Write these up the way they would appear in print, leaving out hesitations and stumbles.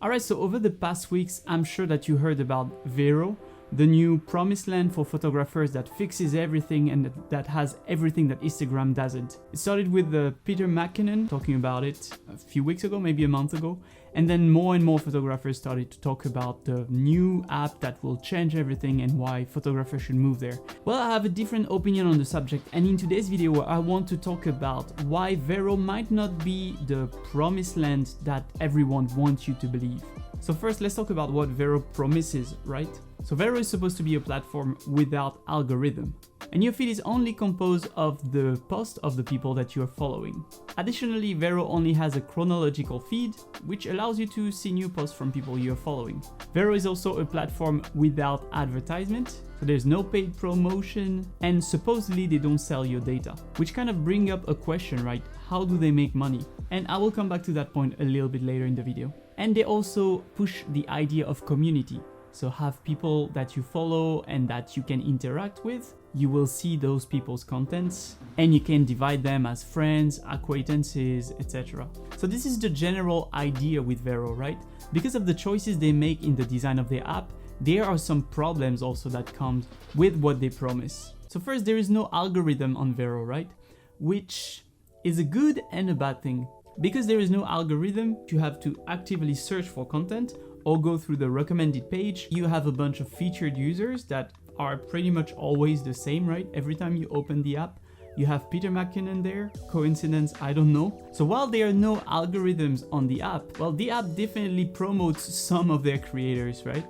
Alright, so over the past weeks, I'm sure that you heard about VERO, the new promised land for photographers that fixes everything and that has everything that Instagram doesn't. It started with Peter McKinnon talking about it a few weeks ago, maybe a month ago, and then more and more photographers started to talk about the new app that will change everything and why photographers should move there. Well, I have a different opinion on the subject, and in today's video I want to talk about why VERO might not be the promised land that everyone wants you to believe. So first, let's talk about what VERO promises, right? So VERO is supposed to be a platform without algorithm, and your feed is only composed of the posts of the people that you are following. Additionally, VERO only has a chronological feed, which allows you to see new posts from people you are following. VERO is also a platform without advertisement, so there's no paid promotion, and supposedly they don't sell your data, which kind of bring up a question, right? How do they make money? And I will come back to that point a little bit later in the video. And they also push the idea of community. So have people that you follow and that you can interact with. You will see those people's contents and you can divide them as friends, acquaintances, etc. So this is the general idea with VERO, right? Because of the choices they make in the design of their app, there are some problems also that come with what they promise. So first, there is no algorithm on VERO, right? Which is a good and a bad thing. Because there is no algorithm, you have to actively search for content or go through the recommended page. You have a bunch of featured users that are pretty much always the same, right? Every time you open the app, you have Peter McKinnon there. Coincidence? I don't know. So while there are no algorithms on the app, well, the app definitely promotes some of their creators, right?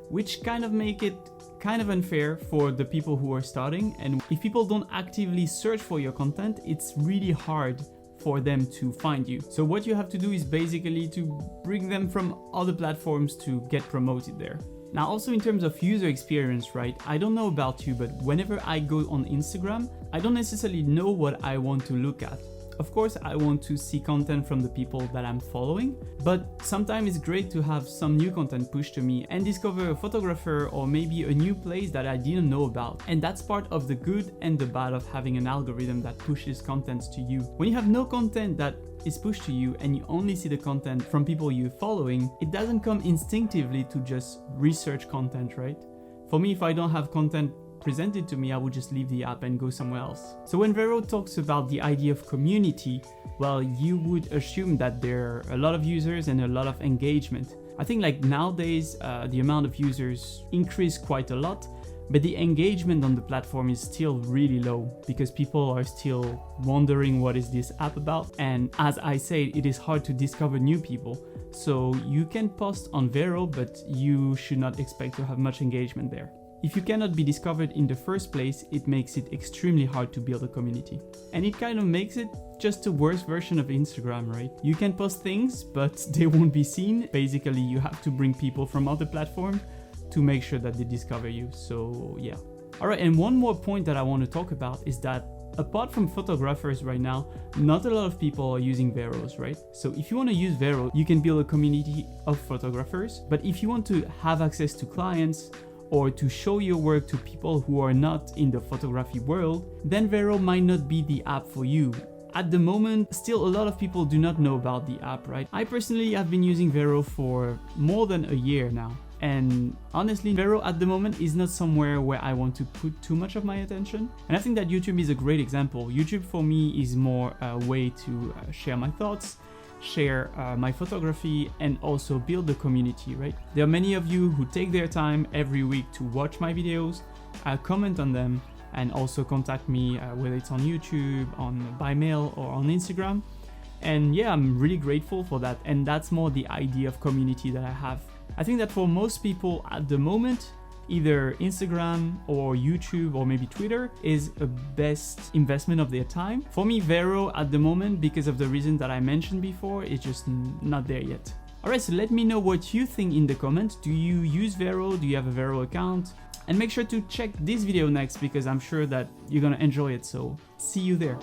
Which kind of make it kind of unfair for the people who are starting. And if people don't actively search for your content, it's really hard for them to find you. So what you have to do is basically to bring them from other platforms to get promoted there. Now also in terms of user experience, right? I don't know about you, but whenever I go on Instagram, I don't necessarily know what I want to look at. Of course, I want to see content from the people that I'm following, but sometimes it's great to have some new content pushed to me and discover a photographer or maybe a new place that I didn't know about. And that's part of the good and the bad of having an algorithm that pushes content to you. When you have no content that is pushed to you and you only see the content from people you're following, it doesn't come instinctively to just research content, right? For me, if I don't have content presented to me, I would just leave the app and go somewhere else. So when VERO talks about the idea of community, well, you would assume that there are a lot of users and a lot of engagement. I think like nowadays, the amount of users increased quite a lot, but the engagement on the platform is still really low because people are still wondering what is this app about. And as I said, it is hard to discover new people. So you can post on VERO, but you should not expect to have much engagement there. If you cannot be discovered in the first place, it makes it extremely hard to build a community. And it kind of makes it just a worse version of Instagram, right? You can post things, but they won't be seen. Basically, you have to bring people from other platforms to make sure that they discover you. So yeah. All right, and one more point that I want to talk about is that apart from photographers right now, not a lot of people are using VEROs, right? So if you want to use VERO, you can build a community of photographers. But if you want to have access to clients, or to show your work to people who are not in the photography world, then VERO might not be the app for you. At the moment, still a lot of people do not know about the app, right? I personally have been using VERO for more than a year now. And honestly, VERO at the moment is not somewhere where I want to put too much of my attention. And I think that YouTube is a great example. YouTube for me is more a way to share my thoughts, share my photography, and also build the community, right? There are many of you who take their time every week to watch my videos, comment on them, and also contact me, whether it's on YouTube, by mail, or on Instagram. And yeah, I'm really grateful for that. And that's more the idea of community that I have. I think that for most people at the moment, either Instagram or YouTube or maybe Twitter is a best investment of their time. For me, VERO at the moment, because of the reason that I mentioned before, is just not there yet. Alright, so let me know what you think in the comments. Do you use VERO? Do you have a VERO account? And make sure to check this video next because I'm sure that you're gonna enjoy it, so see you there.